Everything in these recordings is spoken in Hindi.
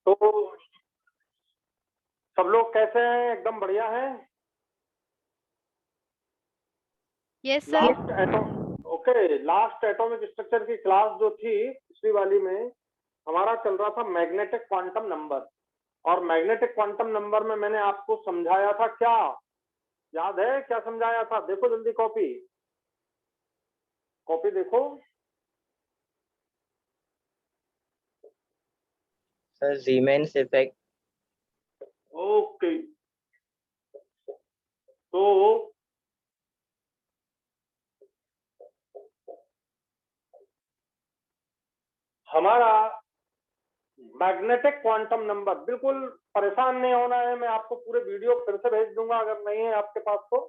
तो सब लोग कैसे हैं? एकदम बढ़िया हैं? Yes sir. Last atomic structure की क्लास जो थी पिछली वाली में हमारा चल रहा था मैग्नेटिक क्वांटम नंबर। और मैग्नेटिक क्वांटम नंबर में मैंने आपको समझाया था क्या? याद है क्या समझाया था? देखो जल्दी कॉपी कॉपी देखो। Sir siemens effect. ओके, तो हमारा मैग्नेटिक क्वांटम नंबर, बिल्कुल परेशान नहीं होना है। मैं आपको पूरे वीडियो फिर से भेज दूंगा अगर नहीं है आपके पास तो,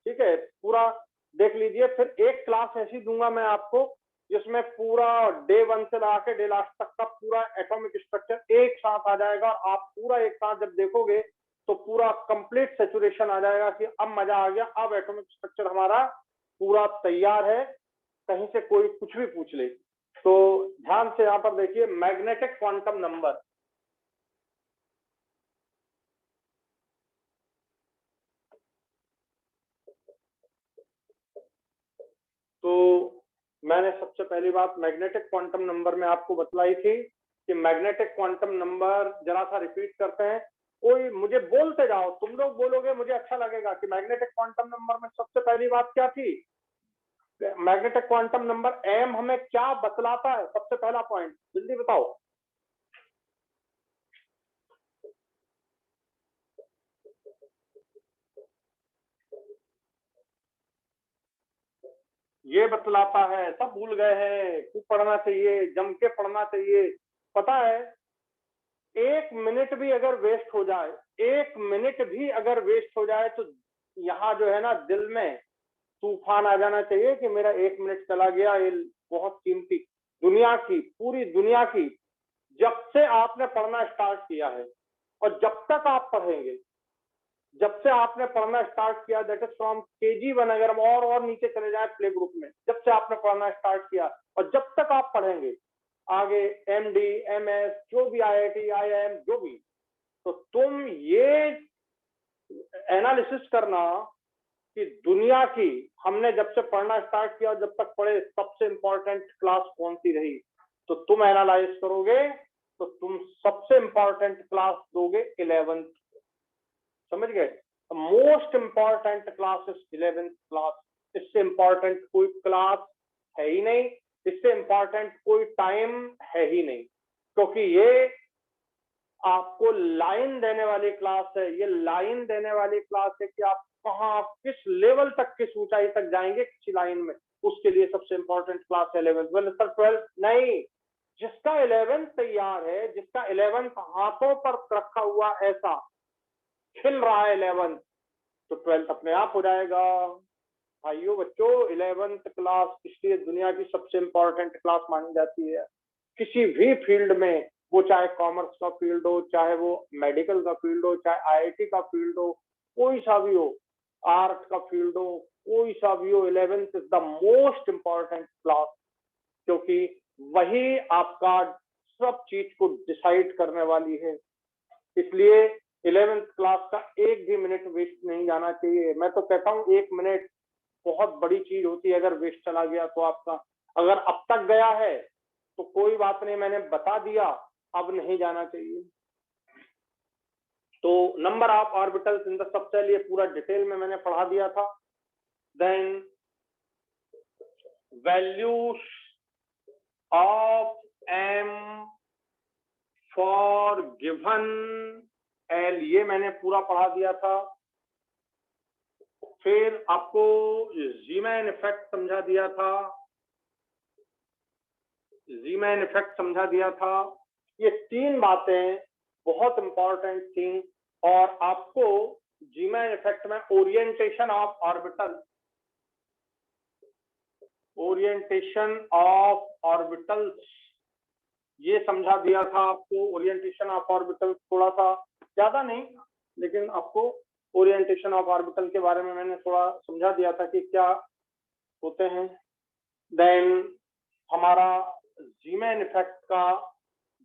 ठीक है? पूरा देख लीजिए। फिर एक क्लास ऐसी दूंगा मैं आपको जिसमें पूरा डे 1 से लगा के डे लास्ट तक का पूरा एटॉमिक स्ट्रक्चर एक साथ आ जाएगा। आप पूरा एक साथ जब देखोगे तो पूरा कंप्लीट सेचुरेशन आ जाएगा कि अब मजा आ गया, अब एटॉमिक स्ट्रक्चर हमारा पूरा तैयार है, कहीं से कोई कुछ भी पूछ ले। तो ध्यान से यहां पर देखिए, मैग्नेटिक क्वांटम नंबर। तो मैंने सबसे पहली बात मैग्नेटिक क्वांटम नंबर में आपको बतलाई थी कि मैग्नेटिक क्वांटम नंबर, जरा सा रिपीट करते हैं, कोई मुझे बोलते जाओ, तुम लोग बोलोगे मुझे अच्छा लगेगा कि मैग्नेटिक क्वांटम नंबर में सबसे पहली बात क्या थी? मैग्नेटिक क्वांटम नंबर एम हमें क्या बतलाता है? सबसे पहला पॉइंट जल्दी बताओ। ये बतलाता है, सब भूल गए हैं, खूब पढ़ना चाहिए, जम के पढ़ना चाहिए। पता है, एक मिनट भी अगर वेस्ट हो जाए, एक मिनट भी अगर वेस्ट हो जाए तो यहाँ जो है ना, दिल में तूफान आ जाना चाहिए कि मेरा एक मिनट चला गया। ये बहुत कीमती, दुनिया की, पूरी दुनिया की, जब से आपने पढ़ना स्टार्ट किया है और जब तक आप पढ़ेंगे, जब से आपने पढ़ना स्टार्ट किया, दैट इज फ्रॉम KG1, अगर हम और नीचे चले जाए प्ले ग्रुप में, जब से आपने पढ़ना स्टार्ट किया और जब तक आप पढ़ेंगे आगे MD MS जो भी IIT IIM जो भी, तो तुम ये एनालिसिस करना कि दुनिया की, हमने जब से पढ़ना स्टार्ट किया जब तक पढ़े, सबसे इंपॉर्टेंट क्लास कौन सी रही। तो तुम एनालाइज करोगे तो तुम सबसे इंपॉर्टेंट क्लास दोगे 11th। समझ गए? Most important class is 11th class. इससे इंपॉर्टेंट कोई क्लास है ही नहीं, इससे इंपॉर्टेंट कोई टाइम है ही नहीं, क्योंकि ये आपको लाइन देने वाली क्लास है। ये लाइन देने वाली क्लास है कि आप कहाँ, किस लेवल तक, किस ऊंचाई तक जाएंगे किसी लाइन में, उसके लिए सबसे इंपॉर्टेंट क्लास है 11th। वेल सर 12th नहीं, जिसका 11th तैयार है, जिसका 11th हाथों पर रखा हुआ ऐसा खिल रहा है 11th, तो 12th अपने आप हो जाएगा। भाइयों बच्चों, 11th क्लास इसलिए दुनिया की सबसे इंपॉर्टेंट क्लास मानी जाती है। किसी भी फील्ड में, वो चाहे कॉमर्स का फील्ड हो, चाहे वो मेडिकल का फील्ड हो, चाहे IIT का फील्ड हो, कोई सा भी हो, आर्ट का फील्ड हो, कोई सा भी हो, 11th is the most important class, क्योंकि वही आपका सब चीज को डिसाइड करने वाली है। इसलिए 11th क्लास का एक भी मिनट वेस्ट नहीं जाना चाहिए। मैं तो कहता हूँ एक मिनट बहुत बड़ी चीज होती है, अगर वेस्ट चला गया तो आपका। अगर अब तक गया है तो कोई बात नहीं, मैंने बता दिया, अब नहीं जाना चाहिए। तो number of orbitals in the subshell, ये पूरा डिटेल में मैंने पढ़ा दिया था। Then values of m for given l, ये मैंने पूरा पढ़ा दिया था। फिर आपको जीमैन इफेक्ट समझा दिया था, जीमैन इफेक्ट समझा दिया था। ये तीन बातें बहुत इंपॉर्टेंट थी। और आपको जीमैन इफेक्ट में orientation of orbital, orientation of orbitals, ये समझा दिया था आपको। ओरिएंटेशन ऑफ ऑर्बिटल थोड़ा सा, ज्यादा नहीं, लेकिन आपको ओरिएंटेशन ऑफ ऑर्बिटल के बारे में मैंने थोड़ा समझा दिया था कि क्या होते हैं। देन हमारा जीमैन इफेक्ट का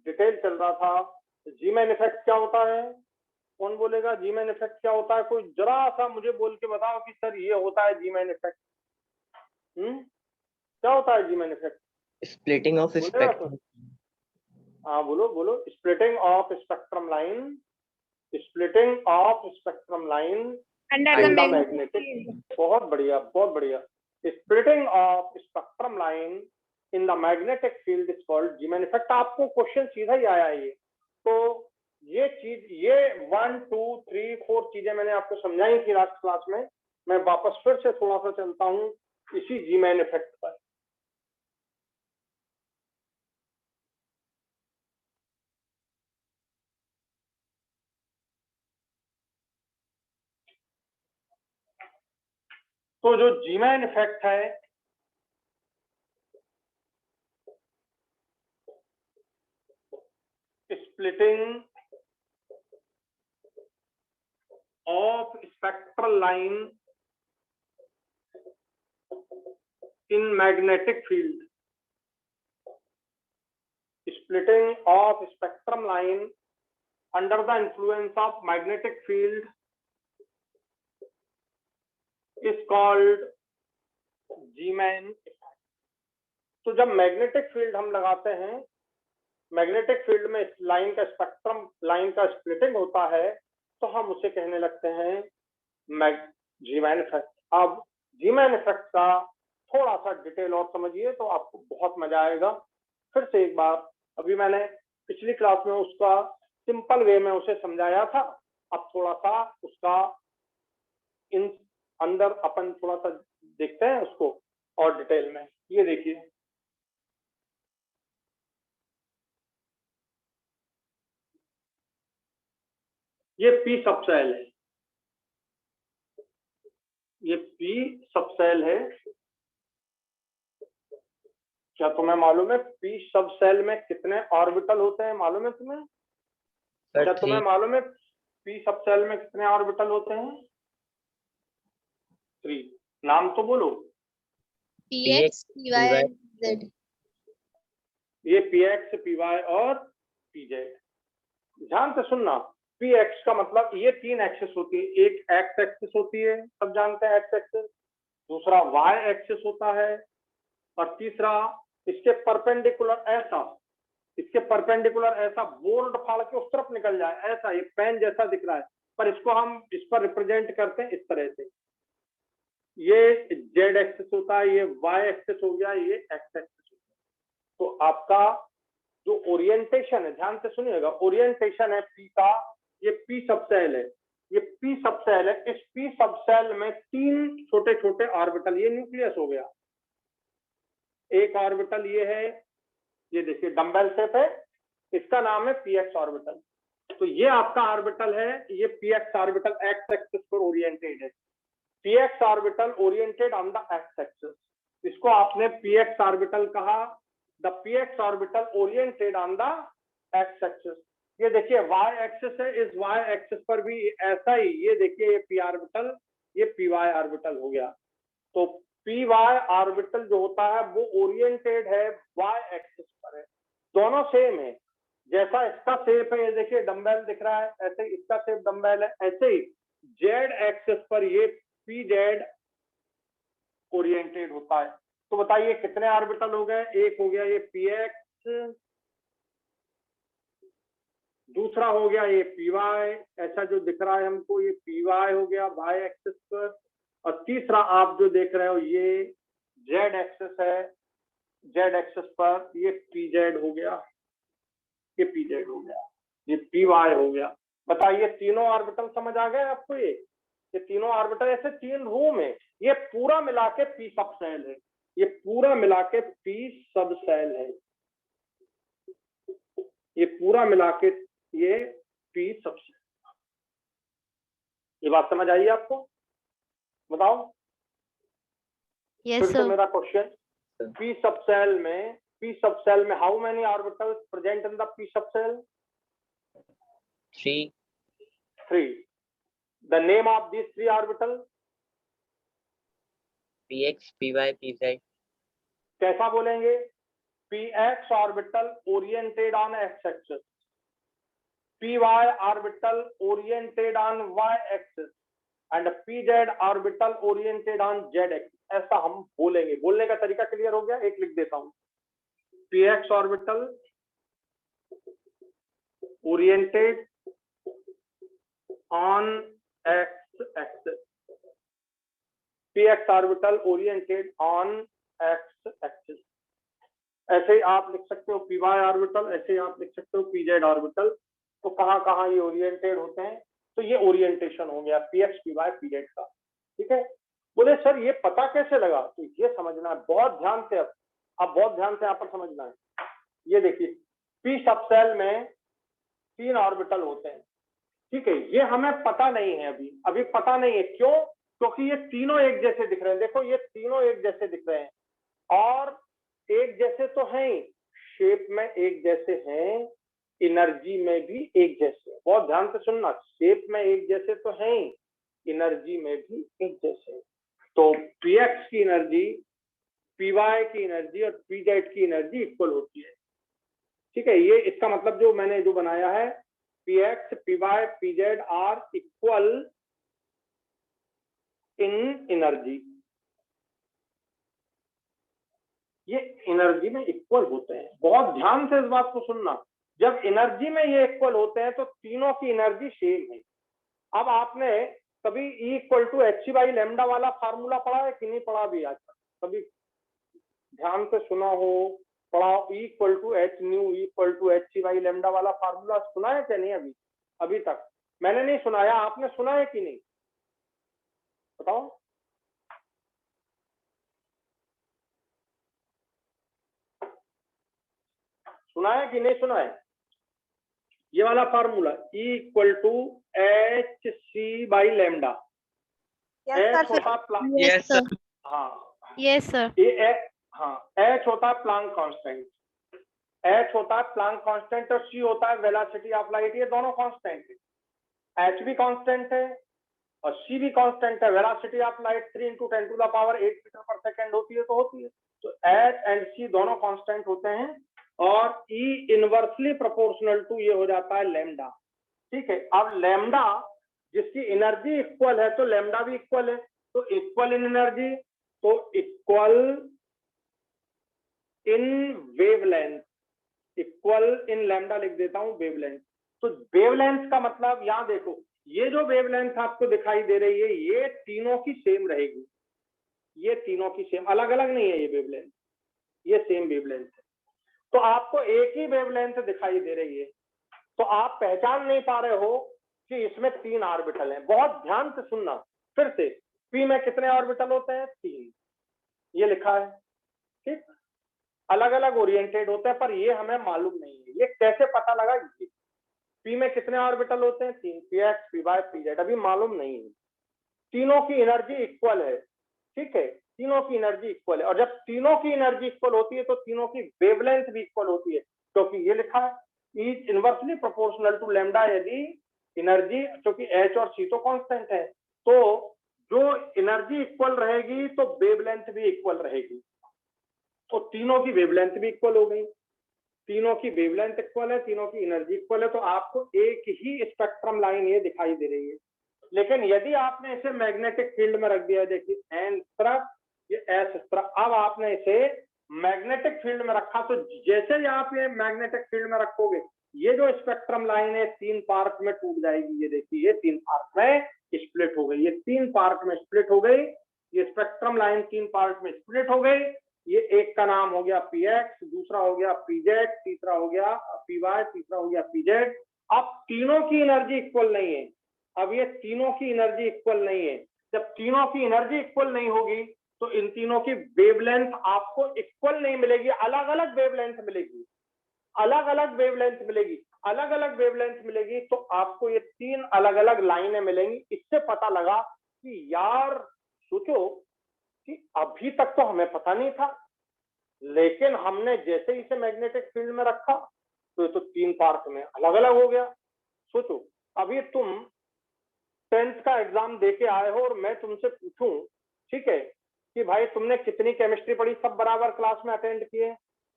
डिटेल चल रहा था। जी मैन इफेक्ट क्या होता है? कौन बोलेगा जी मैन इफेक्ट क्या होता है? कोई जरा सा मुझे बोल के बताओ कि सर ये होता है जी मैन इफेक्ट। क्या होता है जी मैन इफेक्ट? Splitting of बोलेगा सर? spectrum. हाँ बोलो बोलो। Splitting of spectrum line, splitting of spectrum line Under the in the magnetic magnetic. field. बहुत बढ़िया बहुत बढ़िया। Splitting of spectrum line in the magnetic field is called ji man effect. आपको क्वेश्चन सीधा ही आया ये। तो ये चीज, ये 1 2 3 4 चीजें मैंने आपको समझाई थी लास्ट क्लास में। मैं वापस फिर से थोड़ा सा चलता हूँ इसी जी मैन इफेक्ट पर। तो जो जी मैन इफेक्ट है, splitting of spectral line in magnetic field, splitting of spectrum line under the influence of magnetic field is called Zeeman effect। तो जब मैग्नेटिक फील्ड हम लगाते हैं, मैग्नेटिक फील्ड में लाइन का स्पेक्ट्रम लाइन का स्प्लिटिंग होता है, तो हम उसे कहने लगते हैं जीमैन इफेक्ट। अब जीमैन इफेक्ट का थोड़ा सा डिटेल और समझिए तो आपको बहुत मजा आएगा। फिर से एक बार, अभी मैंने पिछली क्लास में उसका सिंपल वे में उसे समझाया था, अब थोड़ा सा उसका इन अंदर अपन थोड़ा सा देखते हैं उसको और डिटेल में। ये देखिए, ये पी सबसेल है, ये पी सबसेल है। क्या तुम्हें मालूम है पी सब सेल में कितने ऑर्बिटल होते हैं? मालूम है तुम्हें? Sir, क्या तुम्हें 3. मालूम है पी सब सेल में कितने ऑर्बिटल होते हैं? 3। नाम तो बोलो। Px, Py and Z. ये पी एक्स, पी वाई और पी जेड। ध्यान से सुनना, पी एक्स का मतलब ये 3 एक्सिस होती है। एक एक्स एक्सिस होती है, सब जानते हैं एक्स एक्सिस। दूसरा वाई एक्सिस होता है, और तीसरा इसके परपेंडिकुलर ऐसा, इसके परपेंडिकुलर ऐसा बोर्ड फाड़ के उस तरफ निकल जाए, ऐसा ये पेन जैसा दिख रहा है, पर इसको हम इस पर रिप्रेजेंट करते हैं इस तरह से। ये जेड एक्सिस होता है, ये वाई एक्सिस हो गया, ये एक्स एक्सिस हो गया। तो आपका जो ओरिएंटेशन है, ध्यान से सुनिएगा, ओरिएंटेशन है पी का, ये पी सबसेल है, ये पी सबसेल है। इस पी सबसेल में 3 छोटे छोटे ऑर्बिटल, ये न्यूक्लियस हो गया। एक ऑर्बिटल ये है, ये देखिए डंबल शेप है, इसका नाम है पी एक्स ऑर्बिटल। तो ये आपका ऑर्बिटल है, ये P X orbital x axis पर ओरिएंटेड है। P X orbital oriented on the x axis, इसको आपने पी एक्स ऑर्बिटल कहा। The P X orbital oriented on the x axis. ये देखिए वाई एक्सिस है, इस वाई एक्सिस पर भी ऐसा ही, ये देखिए ये पी ऑर्बिटल, ये पी वाई ऑर्बिटल हो गया। तो पी वाई ऑर्बिटल जो होता है वो ओरिएंटेड है वाई एक्सिस पर है, दोनों सेम है। जैसा इसका शेप है, ये देखिए डंबल दिख रहा है, ऐसे इसका शेप डंबल है, ऐसे ही जेड एक्सिस पर ये पी जेड ओरिएंटेड होता है। तो बताइए कितने ऑर्बिटल हो गए? एक हो गया ये पी एक्स, दूसरा हो गया ये पी वाई, ऐसा जो दिख रहा है हमको ये पी वाई हो गया वाई एक्सिस पर, और तीसरा आप जो देख रहे हो ये जेड एक्सिस है, जेड एक्सिस पर ये पी जेड हो गया, ये पी जेड हो गया, ये पी वाई हो गया। बताइए तीनों ऑर्बिटल समझ आ गए आपको? ये तीनों ऑर्बिटल ऐसे 3 रो में, ये पूरा मिला के पी सब सेल है, ये पूरा मिला के पी सब सेल है, ये पूरा मिला के ये पी सब सेल। ये बात समझ आई आपको? बताओ। Yes, फिर से sir. मेरा क्वेश्चन, पी सब सेल में how many orbitals present in the P सब cell? 3. 3। The name of these 3 orbitals? Px, Py, Pz. कैसा बोलेंगे? px orbital oriented on x axis, py orbital oriented on y axis and pz orbital oriented on z axis, ऐसा हम बोलेंगे। बोलने का तरीका क्लियर हो गया? एक लिख देता हूं, px orbital oriented on x axis, px orbital oriented on x axis। ऐसे ही आप लिख सकते हो py ऑर्बिटल, ऐसे ही आप लिख सकते हो pz ऑर्बिटल। तो कहां कहां ये ओरिएंटेड होते हैं? तो ये ओरिएंटेशन हो गया px py pz का, ठीक है। बोले सर ये पता कैसे लगा? तो ये समझना है बहुत ध्यान से, अब बहुत ध्यान से यहाँ पर समझना है। ये देखिए p सबसेल में 3 ऑर्बिटल होते हैं, ठीक है। ये हमें पता नहीं है, अभी पता नहीं है। क्यों? क्योंकि ये तीनों एक जैसे दिख रहे हैं। देखो ये तीनों एक जैसे दिख रहे हैं और एक जैसे तो हैं, शेप में एक जैसे हैं, एनर्जी में भी एक जैसे। बहुत ध्यान से सुनना, शेप में एक जैसे तो हैं, एनर्जी में भी एक जैसे। तो px की एनर्जी, py की एनर्जी और pz की एनर्जी इक्वल होती है, ठीक है। ये इसका मतलब जो मैंने जो बनाया है, px py pz are equal in energy, ये एनर्जी में इक्वल होते हैं। बहुत ध्यान से इस बात को सुनना, जब एनर्जी में ये इक्वल होते हैं तो तीनों की एनर्जी सेम है। अब आपने कभी E इक्वल टू hc/λ वाला फार्मूला पढ़ा है कि नहीं पढ़ा? भी आज तक कभी ध्यान से सुना हो, पढ़ा? E equal to hν equal to hc/λ वाला फार्मूला सुना है क्या? नहीं, अभी तक मैंने नहीं सुनाया, आपने सुना है कि नहीं बताओ? सुना है कि नहीं सुना है? ये वाला formula E equal to hc/λ। Yes, sir. हाँ Yes, sir. हाँ, h होता है प्लांक कांस्टेंट, h होता है प्लांक कांस्टेंट और c होता है वेलोसिटी ऑफ लाइट। ये दोनों कांस्टेंट है, h भी कांस्टेंट है और c भी कांस्टेंट है। वेलोसिटी ऑफ लाइट 3 × 10⁸ मीटर पर सेकंड होती है, तो होती है। तो h एंड c दोनों कांस्टेंट होते हैं और E इनवर्सली प्रोपोर्शनल टू ये हो जाता है लैम्डा, ठीक है। अब लैम्डा जिसकी एनर्जी इक्वल है तो लैम्डा भी इक्वल है, तो इक्वल इन एनर्जी तो equal in wavelength, equal in lambda लिख देता हूं वेवलेंथ। तो वेवलेंथ का मतलब यहां देखो, ये जो वेवलेंथ आपको दिखाई दे रही है ये तीनों की सेम रहेगी, ये तीनों की सेम, अलग अलग नहीं है ये वेवलेंथ, ये सेम वेवलेंथ है। तो आपको एक ही वेवलेंथ दिखाई दे रही है, तो आप पहचान नहीं पा रहे हो कि इसमें 3 ऑर्बिटल हैं। बहुत ध्यान से सुनना फिर से, p में कितने ऑर्बिटल होते हैं? 3, ये लिखा है, ठीक। अलग अलग ओरिएंटेड होते हैं पर ये हमें मालूम नहीं है, ये कैसे पता लगा? ये p में कितने ऑर्बिटल होते हैं? 3, px py pz अभी मालूम नहीं है। तीनों की एनर्जी इक्वल है, ठीक है, तीनों की एनर्जी इक्वल है। और जब तीनों की एनर्जी इक्वल होती है तो तीनों की वेवलेंथ भी इक्वल होती है, क्योंकि ये लिखा है is inversely proportional to lambda. यदि एनर्जी, क्योंकि h और c तो कांस्टेंट है, तो जो एनर्जी इक्वल रहेगी तो वेवलेंथ भी इक्वल रहेगी। तो तीनों की वेवलेंथ भी इक्वल हो गई, तीनों की वेवलेंथ इक्वल है, तीनों की एनर्जी इक्वल है, तो आपको एक ही स्पेक्ट्रम लाइन ये दिखाई दे रही है। लेकिन यदि आपने इसे मैग्नेटिक फील्ड में रख दिया, देखिए एन तरफ, ये एस तरफ, अब आपने इसे मैग्नेटिक फील्ड में रखा, तो जैसे ही आप ये मैग्नेटिक फील्ड में रखोगे ये जो स्पेक्ट्रम लाइन है 3 पार्ट में टूट जाएगी। ये देखिए ये 3 पार्ट में स्प्लिट हो गई, ये 3 पार्ट में स्प्लिट हो गई, ये स्पेक्ट्रम लाइन 3 पार्ट में स्प्लिट हो गई। ये एक का नाम हो गया px, दूसरा हो गया pz, तीसरा हो गया py, तीसरा हो गया pz। अब तीनों की एनर्जी इक्वल नहीं है, अब ये तीनों की एनर्जी इक्वल नहीं है। जब तीनों की एनर्जी इक्वल नहीं होगी तो इन तीनों की वेवलेंथ आपको इक्वल नहीं मिलेगी, अलग अलग वेवलेंथ मिलेगी, अलग अलग वेवलेंथ मिलेगी, अलग अलग वेवलेंथ मिलेगी। तो आपको ये 3 अलग अलग लाइनें मिलेंगी। इससे पता लगा कि यार सोचो कि अभी तक तो हमें पता नहीं था, लेकिन हमने जैसे इसे मैग्नेटिक फील्ड में रखा तो ये तो 3 पार्ट में अलग अलग हो गया। सोचो अभी तुम 10th का एग्जाम देके आए हो और मैं तुमसे पूछूं, ठीक है, कि भाई तुमने कितनी केमिस्ट्री पढ़ी, सब बराबर क्लास में अटेंड किए,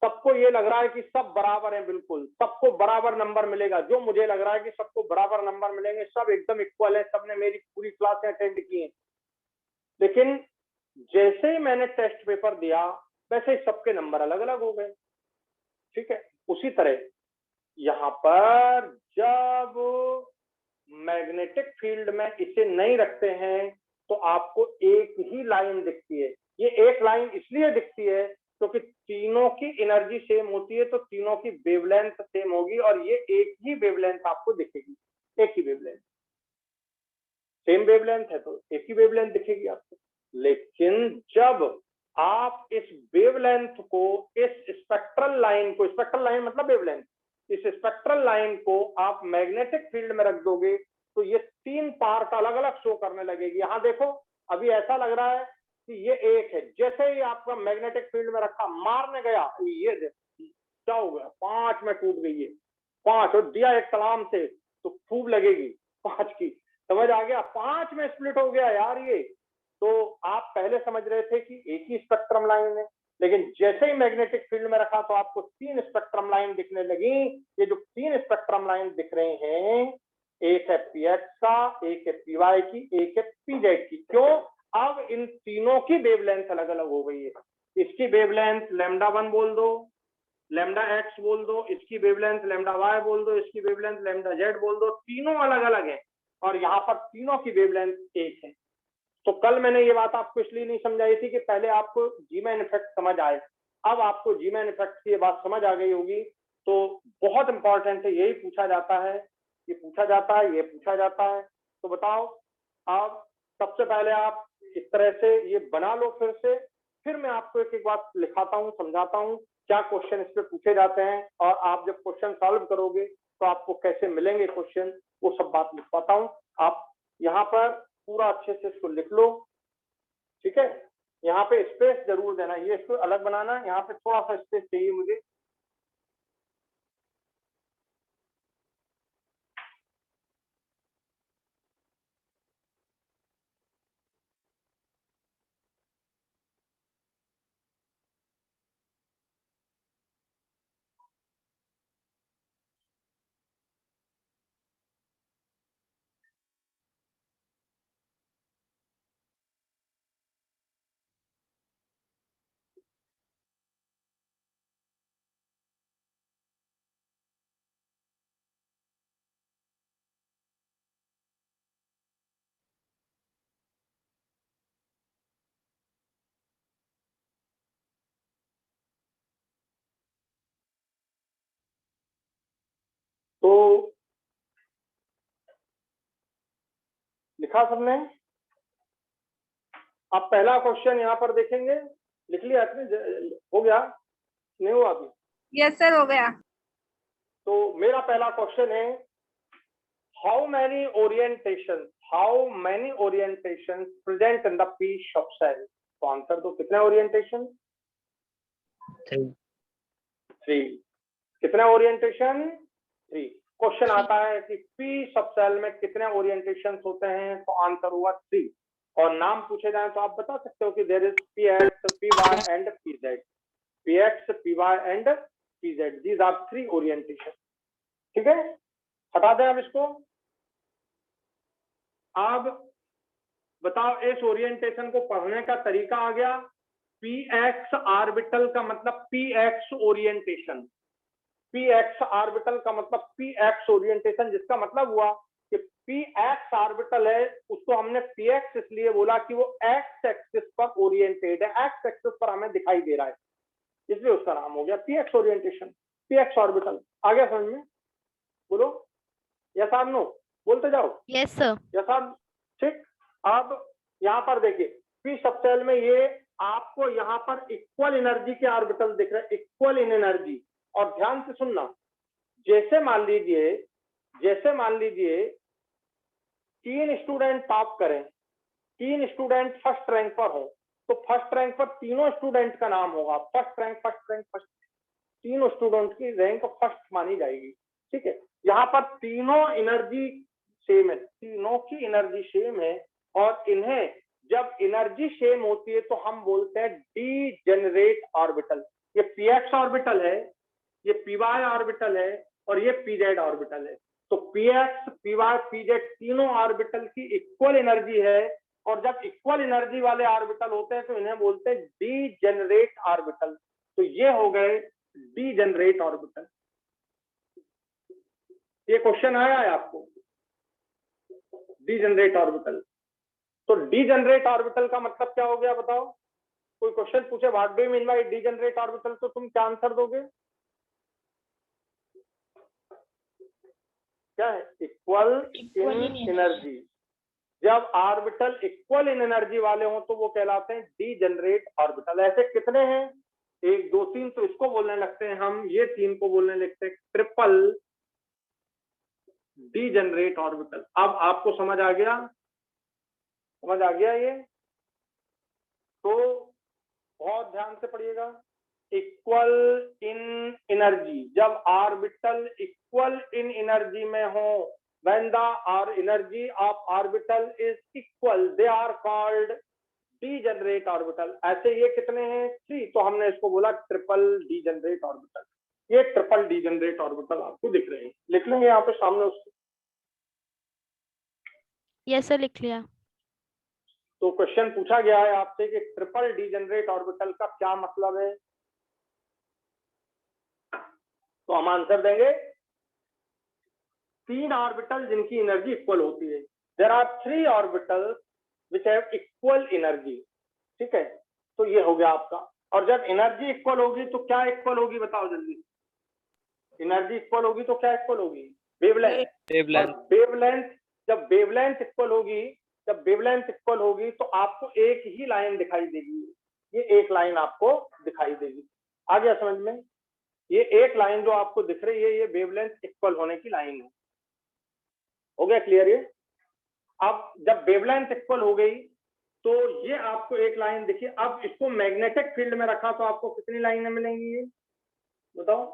सबको ये लग रहा है कि सब बराबर है, बिल्कुल सबको बराबर नंबर मिलेगा, जो मुझे लग रहा है कि सबको बराबर नंबर मिलेंगे, सब एकदम इक्वल है, सबने मेरी पूरी क्लास अटेंड की है। लेकिन जैसे ही मैंने टेस्ट पेपर दिया वैसे ही सबके नंबर अलग अलग हो गए। ठीक है, उसी तरह यहाँ पर जब मैग्नेटिक फील्ड में इसे नहीं रखते हैं तो आपको एक ही लाइन दिखती है। ये एक लाइन इसलिए दिखती है क्योंकि तीनों की एनर्जी सेम होती है, तो तीनों की वेवलेंथ सेम होगी और ये एक ही वेवलेंथ आपको दिखेगी, एक ही वेवलेंथ, सेम वेवलेंथ है तो एक ही वेवलेंथ दिखेगी आपको। लेकिन जब आप इस वेवलेंथ को, इस स्पेक्ट्रल लाइन को, स्पेक्ट्रल लाइन मतलब वेवलेंथ, इस स्पेक्ट्रल लाइन को आप मैग्नेटिक फील्ड में रख दोगे तो ये तीन पार्ट अलग अलग शो करने लगेगी। यहाँ देखो, अभी ऐसा लग रहा है कि ये एक है, जैसे ही आपका मैग्नेटिक फील्ड में रखा, मारने गया, ये क्या हो गया, 5 में टूट गई है, 5, और दिया एक कलाम से तो खूब लगेगी 5 की, समझ आ गया, 5 में स्प्लिट हो गया यार ये। तो आप पहले समझ रहे थे कि एक ही स्पेक्ट्रम लाइन है, लेकिन जैसे ही मैग्नेटिक फील्ड में रखा तो आपको 3 स्पेक्ट्रम लाइन दिखने लगी। ये जो 3 स्पेक्ट्रम लाइन दिख रहे हैं, एक है पीएक्स का, एक है पीवाई की, एक है पीजेड की। क्यों? अब इन तीनों की वेवलेंथ अलग अलग हो गई है। इसकी वेवलेंथ λ1 बोल दो, λx बोल दो, इसकी वेवलेंथ λy बोल दो, इसकी वेवलेंथ λz बोल दो, तीनों अलग अलग है और यहाँ पर तीनों की वेवलेंथ एक है। तो कल मैंने ये बात आपको इसलिए नहीं समझाई थी कि पहले आपको जीमैन इफेक्ट समझ आए, अब आपको जीमैन इफेक्ट की ये बात समझ आ गई होगी। तो बहुत इंपॉर्टेंट है, यही पूछा जाता है, ये पूछा जाता है, ये पूछा जाता है। तो बताओ, आप सबसे पहले आप इस तरह से ये बना लो फिर मैं आपको एक एक बात लिखाता हूँ, समझाता हूँ क्या क्वेश्चन इस पे पूछे जाते हैं, और आप जब क्वेश्चन सॉल्व करोगे तो आपको कैसे मिलेंगे क्वेश्चन, वो सब बात लिखवाता हूँ। आप यहाँ पर पूरा अच्छे से इसको लिख लो, ठीक है। यहाँ पे स्पेस जरूर देना, ये इसको अलग बनाना, यहाँ पे थोड़ा सा स्पेस चाहिए मुझे। तो लिखा सबने? आप पहला क्वेश्चन यहाँ पर देखेंगे, लिख लिया आपने? हो गया नहीं हुआ अभी? यस सर, हो गया। तो मेरा पहला क्वेश्चन है, how many orientation present in the p subshell? तो आंसर दो, कितने ओरिएंटेशन? 3। कितने ओरिएंटेशन? 3। क्वेश्चन आता है कि पी सब सेल में कितने ओरिएंटेशन होते हैं? तो आंसर हुआ 3। और नाम पूछे जाए तो आप बता सकते हो कि there is p x, p y and p z. P x, p y and p z, these are 3 orientation. ठीक है, हटा दें अब इसको। अब बताओ, इस ओरिएंटेशन को पढ़ने का तरीका आ गया। पी एक्स ऑर्बिटल का मतलब P X orientation, P X orbital का मतलब पी एक्स ओरिएंटेशन, जिसका मतलब हुआ कि पी एक्स ऑर्बिटल है, उसको हमने पी एक्स इसलिए बोला कि वो एक्स एक्सिस पर ओरिएंटेड है, एक्स एक्सिस पर हमें दिखाई दे रहा है, इसलिए उसका नाम हो गया P X orientation, P X orbital. आ गया समझ में? बोलो यस और नो, बोलते जाओ। Yes sir. यस और, ठीक। अब यहाँ पर देखिए, पी सब सेल में ये आपको यहाँ पर इक्वल एनर्जी के ऑर्बिटल दिख रहे हैं, इक्वल इन एनर्जी। और ध्यान से सुनना, जैसे मान लीजिए 3 स्टूडेंट टॉप करें, 3 स्टूडेंट फर्स्ट रैंक पर हो, तो फर्स्ट रैंक पर तीनों स्टूडेंट का नाम होगा, first rank, first rank, first, तीनों स्टूडेंट की रैंक फर्स्ट मानी जाएगी। ठीक है, यहाँ पर तीनों एनर्जी सेम है, तीनों की एनर्जी सेम है, और इन्हें जब एनर्जी सेम होती है तो हम बोलते हैं डीजेनरेट ऑर्बिटल। ये px ऑर्बिटल है, ये py ऑर्बिटल है और ये pz ऑर्बिटल है। तो px, py, pz तीनों ऑर्बिटल की इक्वल एनर्जी है, और जब इक्वल एनर्जी वाले ऑर्बिटल होते हैं तो इन्हें बोलते हैं डीजेनरेट ऑर्बिटल। तो ये हो गए डीजेनरेट ऑर्बिटल। ये क्वेश्चन आया है आपको, डीजेनरेट ऑर्बिटल। तो डीजेनरेट ऑर्बिटल का मतलब क्या हो गया बताओ? कोई क्वेश्चन पूछे what do you mean bye degenerate orbital, तो तुम क्या आंसर दोगे? क्या है? Equal in energy. जब ऑर्बिटल इक्वल इन एनर्जी वाले हों तो वो कहलाते हैं डीजेनरेट ऑर्बिटल। ऐसे कितने हैं? 1 2 3, तो इसको बोलने लगते हैं हम, ये 3 को बोलने लगते हैं ट्रिपल डीजेनरेट ऑर्बिटल। अब आपको समझ आ गया? समझ आ गया ये? तो बहुत ध्यान से पढ़िएगा। इक्वल इन एनर्जी, जब ऑर्बिटल इक्वल इन एनर्जी में हो, when the energy of orbital is equal, they are called degenerate orbital। ऐसे ये कितने हैं? 3, तो हमने इसको बोला ट्रिपल डीजेनरेट ऑर्बिटल। ये ट्रिपल डीजेनरेट ऑर्बिटल आपको दिख रहे हैं, लिख लेंगे यहाँ पे सामने उसको। यस सर, लिख लिया। तो क्वेश्चन पूछा गया है आपसे कि ट्रिपल डीजेनरेट ऑर्बिटल का क्या मतलब है, तो हम आंसर देंगे 3 ऑर्बिटल जिनकी एनर्जी इक्वल होती है। There are 3 orbitals which have equal energy. ठीक है, तो ये हो गया आपका। और जब एनर्जी इक्वल होगी तो क्या इक्वल होगी बताओ जल्दी? एनर्जी इक्वल होगी तो क्या इक्वल होगी? वेवलेंथ। वेवलेंथ, जब वेवलेंथ इक्वल होगी, जब वेवलेंथ इक्वल होगी तो आपको एक ही लाइन दिखाई देगी। ये एक लाइन आपको दिखाई देगी। आ गया समझ में? ये एक लाइन जो आपको दिख रही है, ये वेवलेंथ इक्वल होने की लाइन है। हो गया क्लियर ये? अब जब वेवलेंथ इक्वल हो गई तो ये आपको एक लाइन दिखी। अब इसको मैग्नेटिक फील्ड में रखा तो आपको कितनी लाइनें मिलेंगी? ये बताओ,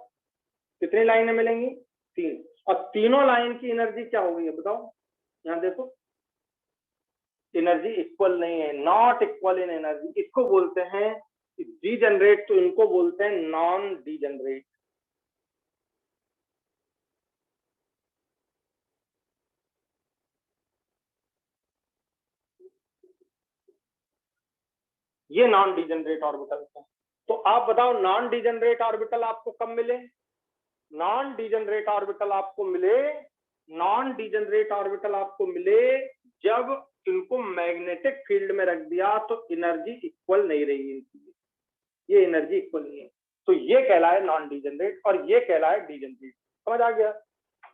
कितनी लाइनें मिलेंगी? 3। और तीनों लाइन की एनर्जी क्या हो गई है बताओ? यहां देखो, एनर्जी इक्वल नहीं है, नॉट इक्वल इन एनर्जी। इसको बोलते हैं डीजेनरेट, तो इनको बोलते हैं नॉन डीजेनरेट। ये नॉन डीजेनरेट ऑर्बिटल है। तो आप बताओ नॉन डीजेनरेट ऑर्बिटल आपको कब मिले? नॉन डीजेनरेट ऑर्बिटल आपको मिले, नॉन डीजेनरेट ऑर्बिटल आपको मिले जब इनको मैग्नेटिक फील्ड में रख दिया तो एनर्जी इक्वल नहीं रही इनकी, ये एनर्जी इक्वल नहीं है, तो ये कहलाए नॉन डीजेनरेट और ये कहलाए डीजेनरेट। समझ आ गया?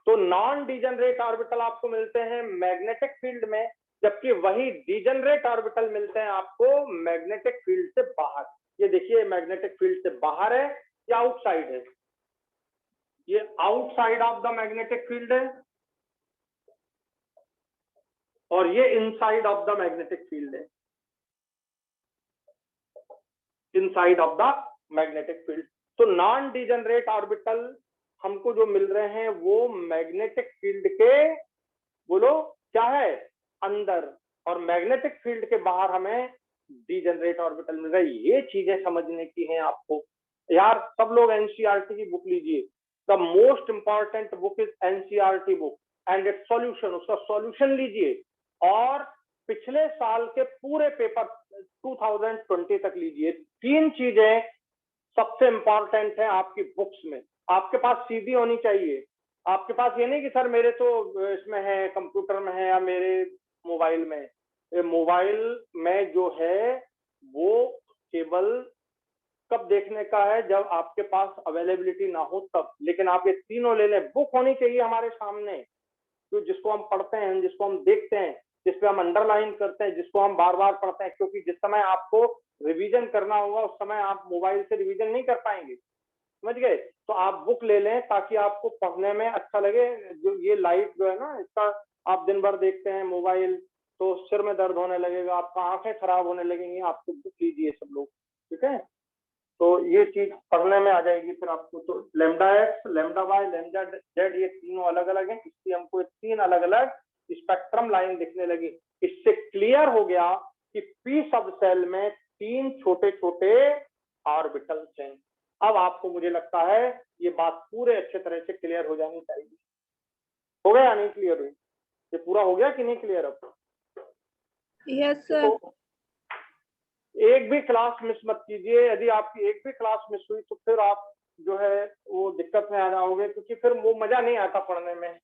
तो नॉन डीजेनरेट ऑर्बिटल आपको मिलते हैं मैग्नेटिक फील्ड में, जबकि वही डीजेनरेट ऑर्बिटल मिलते हैं आपको मैग्नेटिक फील्ड से बाहर। ये देखिए मैग्नेटिक फील्ड से बाहर है या आउटसाइड है? ये outside of the magnetic field है और ये inside of the magnetic field है, inside of the magnetic field. तो नॉन डीजेनरेट ऑर्बिटल हमको जो मिल रहे हैं वो मैग्नेटिक फील्ड के, बोलो क्या है, अंदर, और मैग्नेटिक फील्ड के बाहर हमें डीजेनरेट ऑर्बिटल मिल रहा है। ये चीजें समझने की हैं आपको यार। सब लोग एनसीईआरटी की बुक लीजिए, the most important book is NCERT book and it's solution. उसका सॉल्यूशन लीजिए और पिछले साल के पूरे पेपर 2020 तक लीजिए। 3 चीजें सबसे इंपॉर्टेंट है आपकी बुक्स में। आपके पास सीडी होनी चाहिए। आपके पास ये नहीं कि सर मेरे तो इसमें है, कंप्यूटर में है या मेरे मोबाइल में। मोबाइल में जो है वो केवल कब देखने का है? जब आपके पास अवेलेबिलिटी ना हो तब। लेकिन आप ये तीनों ले लें, बुक होनी चाहिए हमारे सामने, तो जिसको हम पढ़ते हैं, जिसको हम देखते हैं, जिसपे हम अंडरलाइन करते हैं, जिसको हम बार बार पढ़ते हैं। क्योंकि जिस समय आपको रिवीजन करना होगा उस समय आप मोबाइल से रिवीजन नहीं कर पाएंगे, समझ गए? तो आप बुक ले लें ताकि आपको पढ़ने में अच्छा लगे। जो ये लाइट जो है ना, इसका आप दिन भर देखते हैं मोबाइल तो सिर में दर्द होने लगेगा, आपका आंखें खराब होने लगेंगी। आपको बुक लीजिए सब लोग, ठीक है? तो ये चीज पढ़ने में आ जाएगी फिर आपको। तो lambda x, lambda y, lambda z, ये तीनों अलग अलग हैं, इसलिए हमको 3 अलग अलग स्पेक्ट्रम लाइन दिखने लगी। इससे क्लियर हो गया कि पी सब सेल में 3 छोटे छोटे ऑर्बिटल्स हैं। अब आपको मुझे लगता है ये बात पूरे अच्छे तरह से क्लियर हो जानी चाहिए। हो गया नहीं क्लियर हुई? ये पूरा हो गया कि नहीं क्लियर? अब Yes, sir. तो एक भी क्लास मिस मत कीजिए। यदि आपकी एक भी क्लास मिस हुई तो फिर आप जो है वो दिक्कत में आ जाओगे, क्योंकि फिर वो मजा नहीं आता पढ़ने में।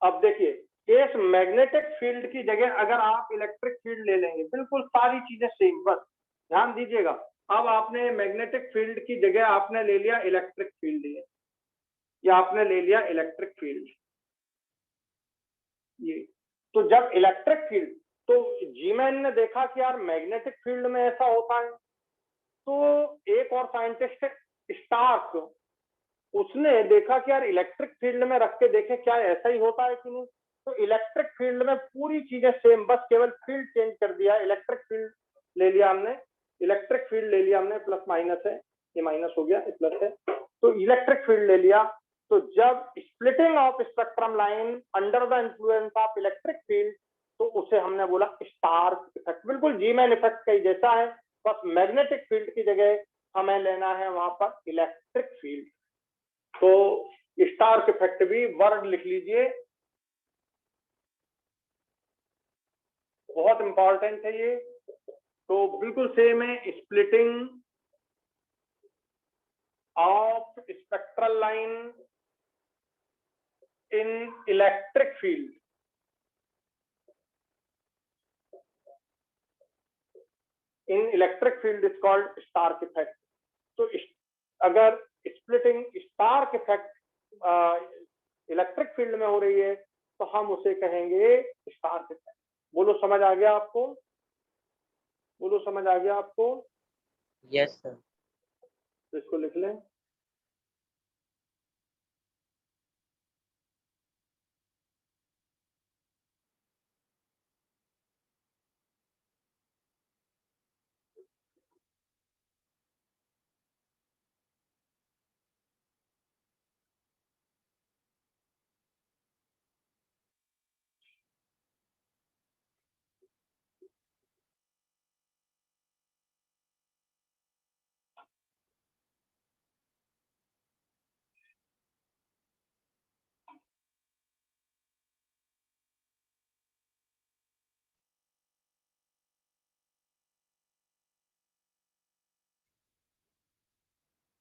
अब देखिए, केस मैग्नेटिक फील्ड की जगह अगर आप इलेक्ट्रिक फील्ड ले लेंगे, बिल्कुल सारी चीजें सेम, बस ध्यान दीजिएगा। अब आपने मैग्नेटिक फील्ड की जगह आपने ले लिया इलेक्ट्रिक फील्ड, या आपने ले लिया इलेक्ट्रिक फील्ड ये। तो जब इलेक्ट्रिक फील्ड, तो जीमैन ने देखा कि यार मैग्नेटिक फील्ड में ऐसा होता है, तो एक और साइंटिस्ट स्टार्क, उसने देखा कि यार इलेक्ट्रिक फील्ड में रख के देखें क्या ऐसा ही होता है कि नहीं। तो इलेक्ट्रिक फील्ड में पूरी चीजें सेम, बस केवल फील्ड चेंज कर दिया। इलेक्ट्रिक फील्ड ले लिया हमने, इलेक्ट्रिक फील्ड ले लिया हमने, प्लस माइनस है, ये माइनस हो गया, ये प्लस है, तो इलेक्ट्रिक फील्ड ले लिया। तो जब splitting of spectrum line under the influence of electric field, तो उसे हमने बोला स्टार्क इफेक्ट। बिल्कुल जीमैन इफेक्ट का ही जैसा है, बस मैग्नेटिक फील्ड की जगह हमें लेना है वहां पर इलेक्ट्रिक फील्ड। तो स्टार्क इफेक्ट भी वर्ड लिख लीजिए, बहुत इंपॉर्टेंट है ये। तो बिल्कुल सेम है, splitting of spectral line in electric field, in electric field is called Stark effect. तो अगर splitting Stark effect electric field में हो रही है तो हम उसे कहेंगे स्टार्क इफेक्ट। बोलो समझ आ गया आपको? बोलो समझ आ गया आपको? Yes, sir. तो इसको लिख लें।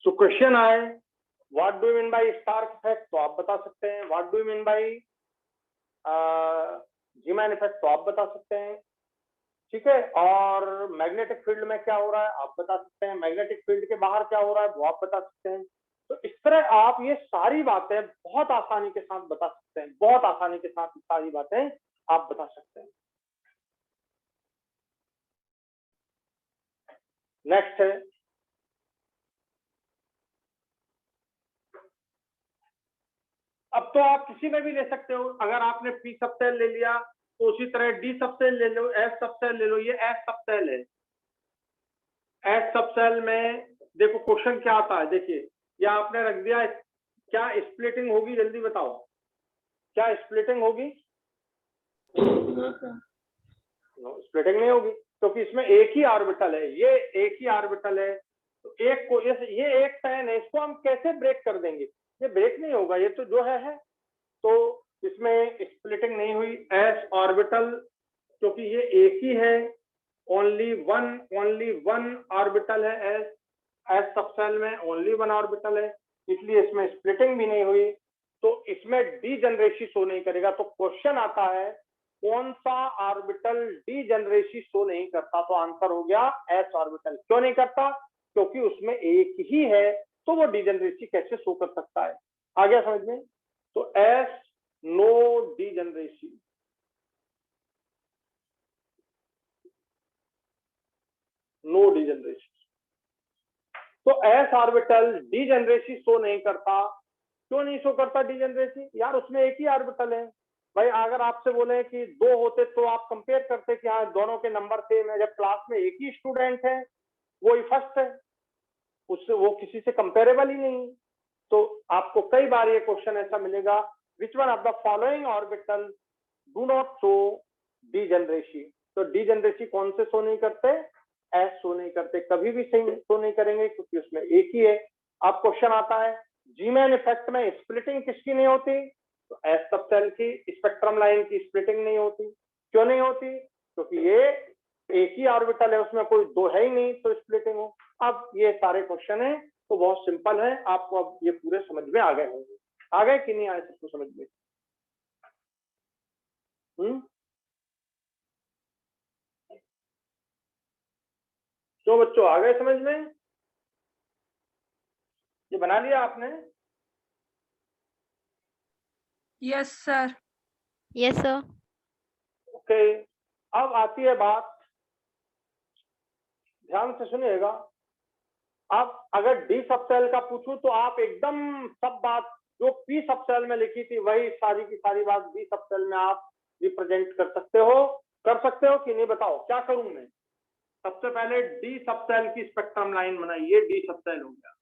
So क्वेश्चन आए what do you mean by Stark effect, तो आप बता सकते हैं। What do you mean by Zeeman effect, तो आप बता सकते हैं, ठीक है। और मैग्नेटिक फील्ड में क्या हो रहा है आप बता सकते हैं, मैग्नेटिक फील्ड के बाहर क्या हो रहा है वो आप बता सकते हैं। तो इस तरह आप ये सारी बातें बहुत आसानी के साथ बता सकते हैं, बहुत आसानी के साथ सारी बातें आप बता सकते हैं। नेक्स्ट है, अब तो आप किसी में भी ले सकते हो। अगर आपने पी सबसेल ले लिया तो उसी तरह डी सबसेल ले लो, एस सबसेल ले लो। ये एस सबसेल है। एस सबसेल में देखो क्वेश्चन क्या आता है, देखिए ये आपने रख दिया, क्या स्प्लिटिंग होगी जल्दी बताओ, क्या स्प्लिटिंग होगी? स्प्लिटिंग नहीं होगी, क्योंकि इसमें एक ही ऑर्बिटल है, ये एक ही ऑर्बिटल है। तो एक को ये एक पैन है, इसको हम कैसे ब्रेक कर देंगे? ये ब्रेक नहीं होगा, ये तो जो है। तो इसमें स्प्लिटिंग नहीं हुई। एस ऑर्बिटल, क्योंकि ये एक ही है, ओनली वन ऑर्बिटल है एस, एस सबसेल में ओनली वन ऑर्बिटल है, इसलिए इसमें स्प्लिटिंग भी नहीं हुई। तो इसमें डीजेनरेसी शो नहीं करेगा। तो क्वेश्चन आता है कौन सा ऑर्बिटल डीजेनरेसी शो नहीं करता? तो आंसर हो गया एस ऑर्बिटल। क्यों नहीं करता? क्योंकि उसमें एक ही है, तो वो डीजेनरेसी कैसे शो कर सकता है? आ गया समझ में? तो s no degeneracy, no degeneracy. तो एस ऑर्बिटल डीजेनरेसी शो नहीं करता। क्यों नहीं शो करता डीजेनरेसी? यार उसमें एक ही ऑर्बिटल है। भाई अगर आपसे बोले कि दो होते तो आप कंपेयर करते कि हाँ दोनों के नंबर सेम है। जब क्लास में एक ही स्टूडेंट है, वो ही फर्स्ट है, उससे वो किसी से कंपेरेबल ही नहीं। तो आपको कई बार ये क्वेश्चन ऐसा मिलेगा, which one of the following orbital do not show degeneracy. तो डीजेनरेसी कौन से शो नहीं करते, एस शो नहीं करते, कभी भी सही शो नहीं करेंगे क्योंकि उसमें एक ही है। अब क्वेश्चन आता है जीमैन इफेक्ट में स्प्लिटिंग किसकी नहीं होती, तो एस सब सेल की स्पेक्ट्रम लाइन की स्प्लिटिंग नहीं होती। क्यों नहीं होती, क्योंकि ये एक ही ऑर्बिटल है, उसमें कोई दो है ही नहीं तो स्प्लिटिंग हो। अब ये सारे क्वेश्चन है तो बहुत सिंपल है, आपको अब ये पूरे समझ में आ गए होंगे। आ गए कि नहीं आए सबको समझ में? तो बच्चों आ गए समझ में? ये बना लिया आपने? Yes, sir. Yes, sir. Okay, अब आती है बात, ध्यान से सुनिएगा। अब अगर डी सब सेल का पूछूं तो आप एकदम सब बात जो पी सब सेल में लिखी थी वही सारी की सारी बात डी सब सेल में आप रिप्रेजेंट कर सकते हो कि नहीं, बताओ क्या करूं मैं? सबसे पहले डी सब सेल की स्पेक्ट्रम लाइन बनाइए, डी सब सेल हो गया।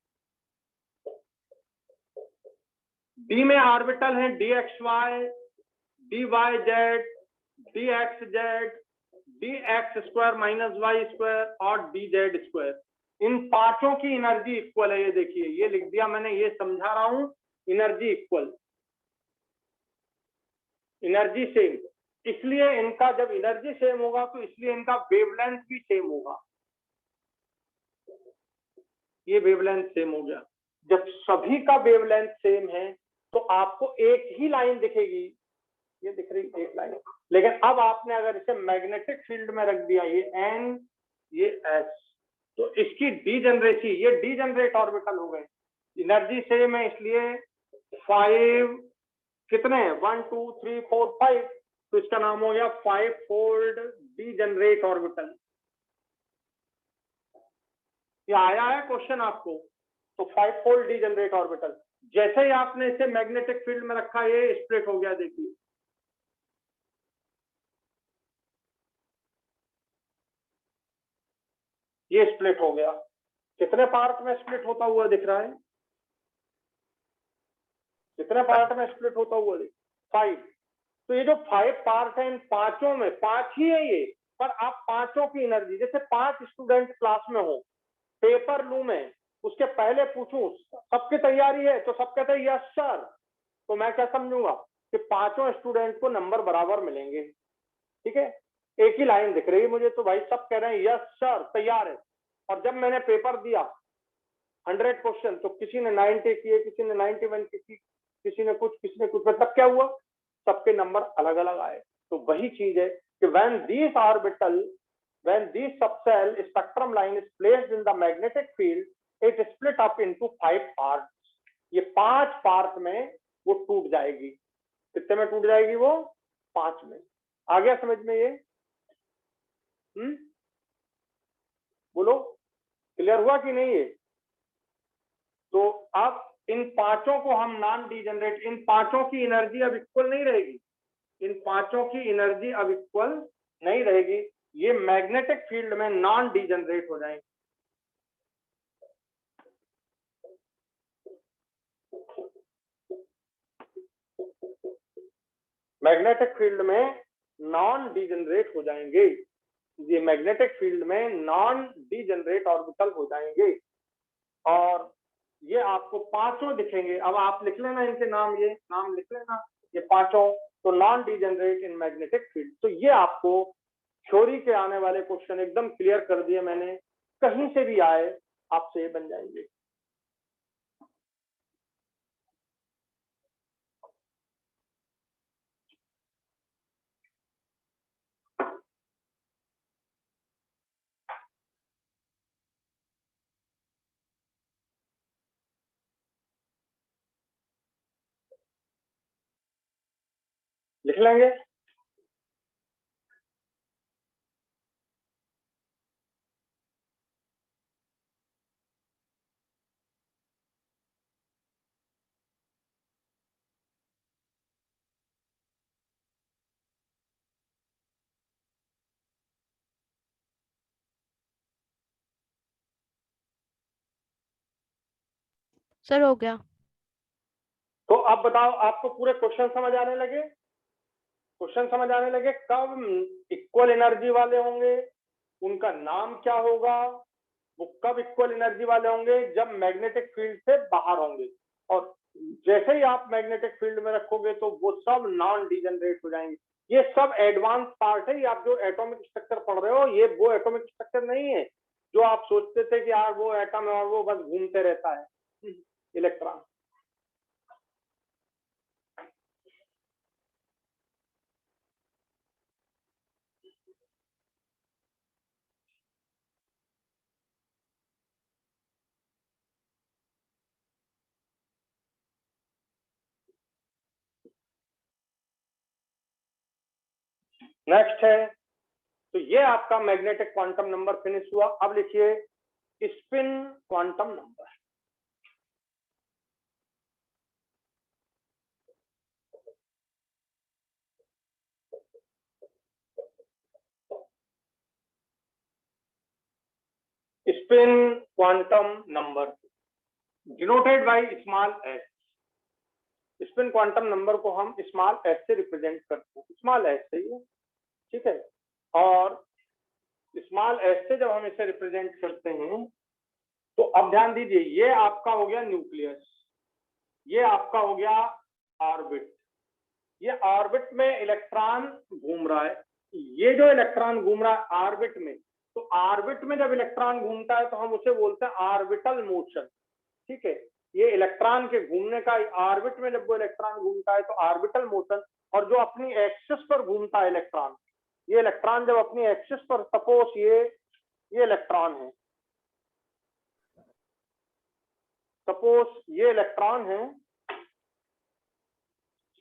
डी में ऑर्बिटल है d x y, d y z, d x z, d x square minus y square और डी जेड स्क्वायर। इन पांचों की एनर्जी इक्वल है। ये देखिए, ये लिख दिया मैंने, ये समझा रहा हूं, एनर्जी इक्वल, एनर्जी सेम। इसलिए इनका जब एनर्जी सेम होगा तो इसलिए इनका वेवलेंथ भी सेम होगा। ये वेवलेंथ सेम हो गया। जब सभी का वेवलेंथ सेम है तो आपको एक ही लाइन दिखेगी, ये दिख रही एक लाइन। लेकिन अब आपने अगर इसे मैग्नेटिक फील्ड में रख दिया, ये एन ये एस, तो इसकी डीजनरेसी, ये डीजनरेट ऑर्बिटल हो गए, एनर्जी सेम है इसलिए 5 कितने 1 2 3 4 5, तो इसका नाम हो गया 5 फोल्ड डीजनरेट ऑर्बिटल। ये आया है क्वेश्चन आपको, तो 5 फोल्ड डीजनरेट ऑर्बिटल। जैसे ही आपने इसे मैग्नेटिक फील्ड में रखा, ये स्प्लिट हो गया, देखिए ये स्प्लिट हो गया। कितने पार्ट में स्प्लिट होता हुआ दिख रहा है? कितने पार्ट में स्प्लिट होता हुआ दिख? 5। तो ये जो 5 पार्ट है, इन पांचों में 5 ही है ये, पर आप पांचों की एनर्जी, जैसे 5 स्टूडेंट क्लास में हो, पेपर लूं मैं, उसके पहले पूछूं सबकी तैयारी है तो सब कहते हैं यस सर, तो मैं क्या समझूंगा कि पांचों स्टूडेंट को नंबर बराबर मिलेंगे। ठीक है, एक ही लाइन दिख रही है मुझे तो भाई सब कह रहे हैं यस सर तैयार है। और जब मैंने पेपर दिया 100 क्वेश्चन, तो किसी ने 90 किए, किसी ने 91 किए, किसी ने कुछ, मतलब क्या हुआ, सबके नंबर अलग अलग आए। तो वही चीज है कि when this subcell spectrum line is placed in the magnetic field, it split up into 5 parts। ये 5 पार्ट में वो टूट जाएगी। कितने में टूट जाएगी वो? 5 में। आ गया समझ में ये? बोलो, क्लियर हुआ कि नहीं ये? तो अब इन पांचों को हम नॉन डीजनरेट, इन पांचों की एनर्जी अब इक्वल नहीं रहेगी, इन पांचों की एनर्जी अब इक्वल नहीं रहेगी, ये मैग्नेटिक फील्ड में नॉन डीजनरेट हो जाएंगे। मैग्नेटिक फील्ड में नॉन डीजनरेट हो जाएंगे, ये मैग्नेटिक फील्ड में नॉन डीजनरेट ऑर्बिटल हो जाएंगे। और ये आपको पांचों दिखेंगे। अब आप लिख लेना इनके नाम, ये नाम लिख लेना, ये पांचों, तो non degenerate in magnetic field. तो ये आपको थ्योरी के आने वाले क्वेश्चन एकदम क्लियर कर दिए मैंने, कहीं से भी आए आपसे ये बन जाएंगे। लिख लेंगे। सर हो गया। तो अब बताओ, आपको पूरे क्वेश्चन समझ आने लगे? क्वेश्चन समझ आने लगे? कब इक्वल एनर्जी वाले होंगे, उनका नाम क्या होगा, वो कब इक्वल एनर्जी वाले होंगे, जब मैग्नेटिक फील्ड से बाहर होंगे। और जैसे ही आप मैग्नेटिक फील्ड में रखोगे तो वो सब नॉन डिजेनरेट हो जाएंगे। ये सब एडवांस पार्ट है। ये आप जो एटॉमिक स्ट्रक्चर पढ़ रहे हो, ये वो एटॉमिक स्ट्रक्चर नहीं है जो आप सोचते थे कि यार वो एटम है और वो बस घूमते रहता है, इलेक्ट्रॉन। नेक्स्ट है, तो ये आपका मैग्नेटिक क्वांटम नंबर फिनिश हुआ। अब लिखिए spin quantum number. Spin quantum number denoted by small S. Spin quantum number को हम स्मॉल एस से रिप्रेजेंट करते हैं, स्मॉल एस से ही, ठीक है। और स्मॉल एस से जब हम इसे रिप्रेजेंट करते हैं तो अब ध्यान दीजिए, ये आपका हो गया न्यूक्लियस, ये आपका हो गया ऑर्बिट। ये ऑर्बिट में इलेक्ट्रॉन घूम रहा है। ये जो इलेक्ट्रॉन घूम रहा है ऑर्बिट में, तो ऑर्बिट में जब इलेक्ट्रॉन घूमता है तो हम उसे बोलते हैं ऑर्बिटल मोशन, ठीक है। ये इलेक्ट्रॉन के घूमने का, ऑर्बिट में जब वो इलेक्ट्रॉन घूमता है तो ऑर्बिटल मोशन। और जो अपनी एक्सिस पर घूमता है इलेक्ट्रॉन, ये इलेक्ट्रॉन जब अपनी एक्सिस पर, सपोज ये इलेक्ट्रॉन है, सपोज ये इलेक्ट्रॉन है,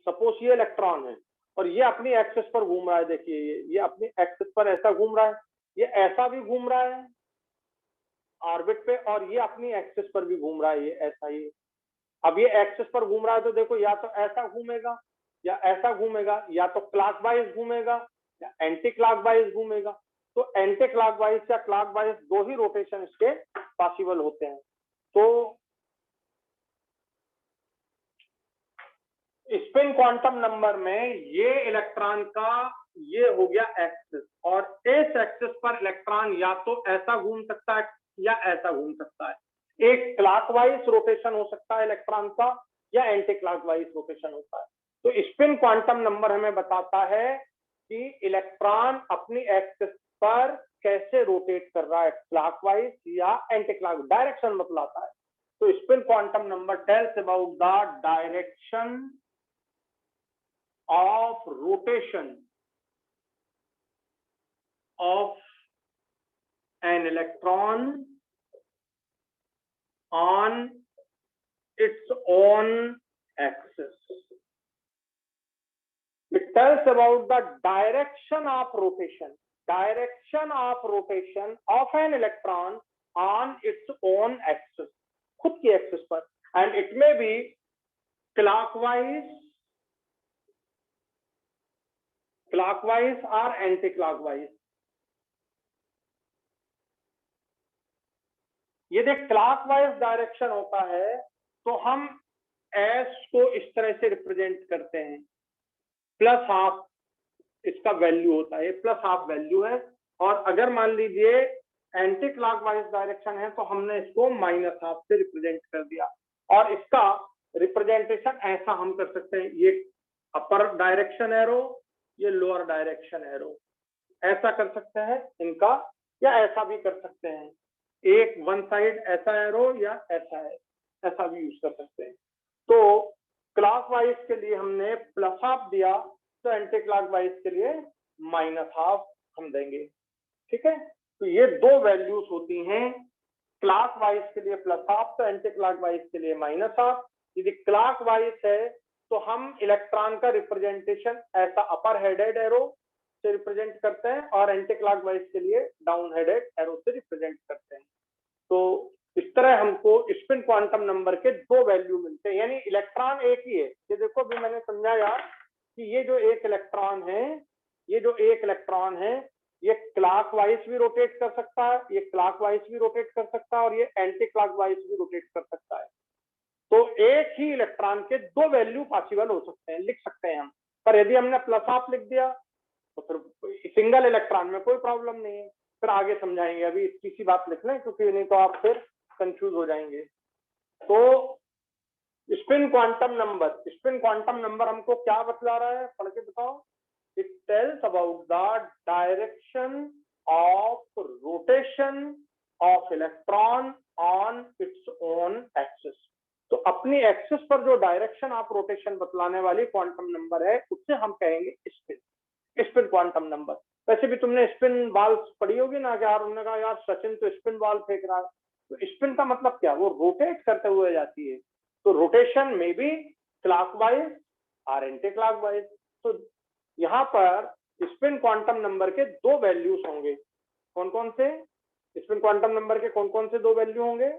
सपोज ये इलेक्ट्रॉन है और ये अपनी एक्सिस पर घूम रहा है। देखिए ये अपनी एक्सिस पर ऐसा घूम रहा है, ये ऐसा भी घूम रहा है ऑर्बिट पे, और ये अपनी एक्सिस पर भी घूम रहा है, ये ऐसा ही। अब ये एक्सिस पर घूम रहा है तो देखो या तो ऐसा घूमेगा या ऐसा घूमेगा, या तो क्लॉकवाइज घूमेगा या एंटी क्लॉकवाइज घूमेगा। तो एंटी क्लॉकवाइज या क्लॉकवाइज दो ही रोटेशन इसके पॉसिबल होते हैं। तो स्पिन क्वांटम नंबर में ये इलेक्ट्रॉन का ये हो गया एक्सिस, और इस एक्सिस पर इलेक्ट्रॉन या तो ऐसा घूम सकता है या ऐसा घूम सकता है। एक क्लॉकवाइज रोटेशन हो सकता है इलेक्ट्रॉन का, या एंटी क्लॉकवाइज रोटेशन होता है। तो स्पिन क्वांटम नंबर हमें बताता है कि इलेक्ट्रॉन अपनी एक्सिस पर कैसे रोटेट कर रहा है, क्लॉकवाइज या एंटी क्लॉक, डायरेक्शन बतलाता है। तो spin quantum number tells about the direction of rotation of an electron on its own axis. It tells about the direction of rotation of an electron on its own axis, खुद की एक्सिस पर, and it may be clockwise or anti-clockwise। यदि क्लॉकवाइज डायरेक्शन होता है तो हम एस को इस तरह से रिप्रेजेंट करते हैं, प्लस हाफ इसका वैल्यू होता है, प्लस हाफ वैल्यू है। और अगर मान लीजिए एंटी क्लॉकवाइज डायरेक्शन है तो हमने इसको माइनस हाफ से रिप्रेजेंट कर दिया। और इसका रिप्रेजेंटेशन ऐसा हम कर सकते हैं, ये अपर डायरेक्शन एरो, ये लोअर डायरेक्शन एरो, ऐसा कर सकते हैं इनका, या ऐसा भी कर सकते हैं, एक वन साइड ऐसा एरो या ऐसा है, ऐसा भी यूज कर सकते हैं। तो क्लॉकवाइज के लिए हमने प्लस हाफ दिया, तो एंटी क्लॉकवाइज के लिए माइनस हाफ हम देंगे, ठीक है। तो ये दो वैल्यूज होती हैं, क्लॉकवाइज के लिए प्लस हाफ, तो एंटी क्लॉकवाइज के लिए माइनस हाफ। यदि क्लॉकवाइज है तो हम इलेक्ट्रॉन का रिप्रेजेंटेशन ऐसा अपर हेडेड एरो से रिप्रेजेंट करते हैं, और एंटी क्लॉकवाइज के लिए डाउन हेडेड एरो से रिप्रेजेंट करते हैं। तो इस तरह हमको स्पिन क्वांटम नंबर के दो वैल्यू मिलते हैं, यानी इलेक्ट्रॉन एक ही है। ये देखो अभी मैंने समझाया कि ये जो एक इलेक्ट्रॉन है, ये जो एक इलेक्ट्रॉन है, ये क्लॉकवाइज भी रोटेट कर सकता है, ये क्लॉकवाइज भी रोटेट कर सकता है, और ये एंटी क्लॉकवाइज भी रोटेट कर सकता है। तो एक ही इलेक्ट्रॉन के दो वैल्यू पॉसिबल हो सकते हैं, लिख सकते हैं हम। पर यदि हमने प्लस हाफ लिख दिया तो फिर सिंगल इलेक्ट्रॉन में कोई प्रॉब्लम नहीं है, फिर आगे समझाएंगे, अभी इतनी सी बात लिख लें क्योंकि नहीं तो आप फिर कंफ्यूज हो जाएंगे। तो स्पिन क्वांटम नंबर हमको क्या बतला रहा है, पढ़ के बताओ। It tells about the direction of rotation of electron on its own axis. तो अपनी एक्सिस पर जो डायरेक्शन ऑफ रोटेशन बतलाने वाली क्वांटम नंबर है उससे हम कहेंगे स्पिन क्वांटम नंबर। वैसे भी तुमने स्पिन बॉल पढ़ी होगी ना, कि यार उन्होंने कहा यार सचिन तो स्पिन बॉल फेंक रहा है, तो स्पिन का मतलब क्या, वो रोटेट करते हुए जाती है। तो रोटेशन में भी क्लॉकवाइज और एंटी क्लॉकवाइज। तो यहाँ पर स्पिन क्वांटम नंबर के दो वैल्यूज होंगे। कौन कौन से स्पिन क्वांटम नंबर के कौन कौन से दो वैल्यू होंगे,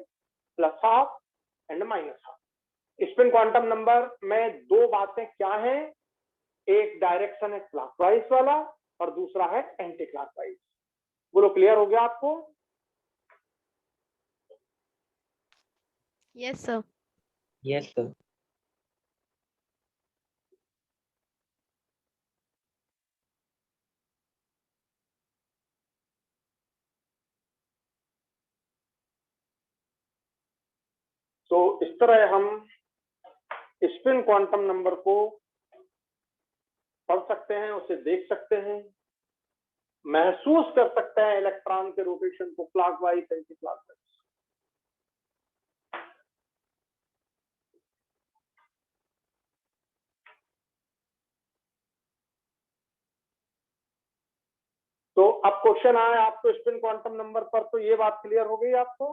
plus half and minus half. Spin quantum number में दो बातें क्या हैं, एक डायरेक्शन है क्लॉकवाइज वाला और दूसरा है एंटी क्लॉकवाइज। बोलो क्लियर हो गया आपको? Yes sir. Yes, sir. तो इस तरह हम स्पिन क्वांटम नंबर को पढ़ सकते हैं, उसे देख सकते हैं, महसूस कर सकते हैं इलेक्ट्रॉन के रोटेशन को क्लॉकवाइज एंटी क्लॉकवाइज। तो अब क्वेश्चन आए आपको स्पिन क्वांटम नंबर पर, तो ये बात क्लियर हो गई आपको,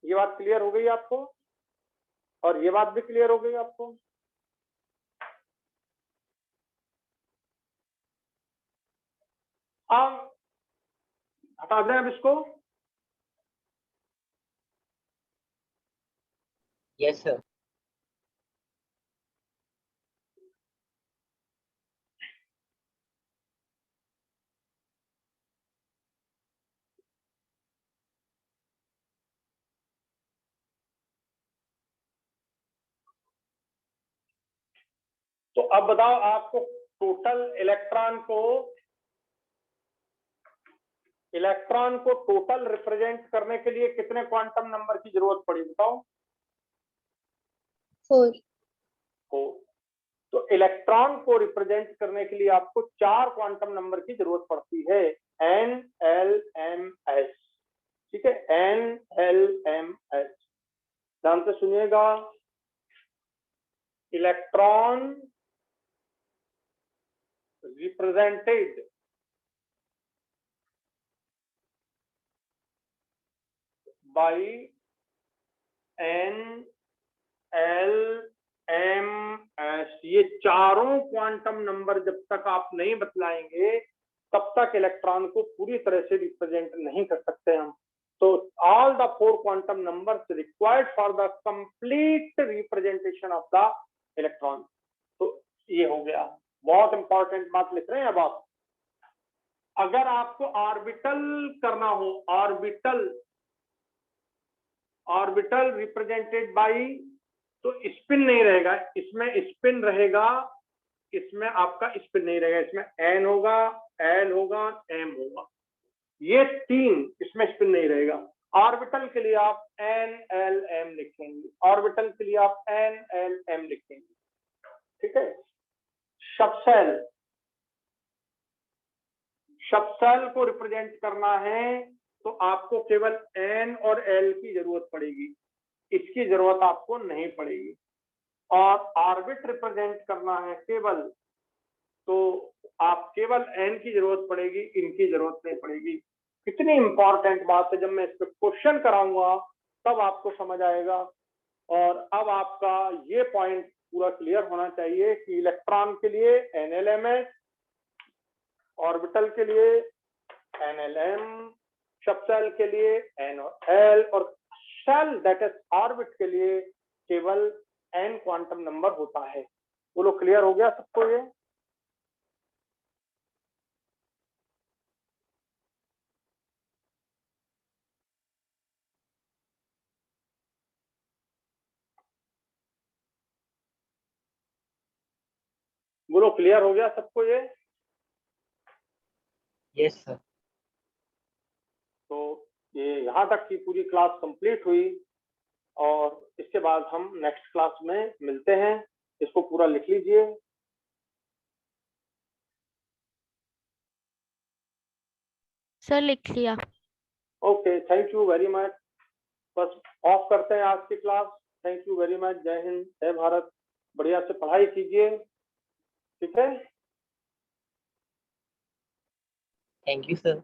ये बात क्लियर हो गई आपको, और ये बात भी क्लियर हो गई आपको। अब हटा दें अब इसको। Yes, sir. तो अब बताओ आपको इलेक्ट्रॉन को टोटल रिप्रेजेंट करने के लिए कितने क्वांटम नंबर की जरूरत पड़ी, बताओ। 4. 4। तो इलेक्ट्रॉन को रिप्रेजेंट करने के लिए आपको 4 क्वांटम नंबर की जरूरत पड़ती है, एन एल एम एस। ठीक है, एन एल एम एस, ध्यान से सुनिएगा। Electron represented by n l m s, ये चारों क्वांटम नंबर जब तक आप नहीं बतलाएंगे तब तक इलेक्ट्रॉन को पूरी तरह से रिप्रेजेंट नहीं कर सकते हम। तो all the 4 quantum numbers required for the complete representation of the electron. तो ये हो गया, बहुत इंपॉर्टेंट बात लिख रहे हैं अब आप। अगर आपको ऑर्बिटल करना हो, ऑर्बिटल रिप्रेजेंटेड बाय, तो स्पिन नहीं रहेगा इसमें, स्पिन रहेगा इसमें, आपका स्पिन नहीं रहेगा इसमें, एन होगा, एल होगा, एम होगा, ये 3 इसमें स्पिन नहीं रहेगा। ऑर्बिटल के लिए आप एन एल एम लिखेंगे, ऑर्बिटल के लिए आप एन एल एम लिखेंगे। ठीक है, सबसेल को रिप्रेजेंट करना है तो आपको केवल एन और एल की जरूरत पड़ेगी, इसकी जरूरत आपको नहीं पड़ेगी। और ऑर्बिट रिप्रेजेंट करना है केवल, तो आप केवल एन की जरूरत पड़ेगी, इनकी जरूरत नहीं पड़ेगी। कितनी इंपॉर्टेंट बात है, जब मैं इस पर क्वेश्चन कराऊंगा तब आपको समझ आएगा। और अब आपका ये पॉइंट पूरा क्लियर होना चाहिए कि इलेक्ट्रॉन के लिए एनएलएमएस, ऑर्बिटल के लिए एनएलएम, सबसेल के लिए एन और एल, और शेल दैट इज ऑर्बिट के लिए केवल एन क्वांटम नंबर होता है। बोलो क्लियर हो गया सबको ये? बोलो क्लियर हो गया सबको ये? Yes, sir. तो ये यहाँ तक की पूरी क्लास कंप्लीट हुई और इसके बाद हम नेक्स्ट क्लास में मिलते हैं। इसको पूरा लिख लीजिए। सर लिख लिया। Okay, thank you very much. बस ऑफ करते हैं आज की class. Thank you very much. जय हिंद, जय भारत। बढ़िया से पढ़ाई कीजिए, ठीक है? Thank you, sir.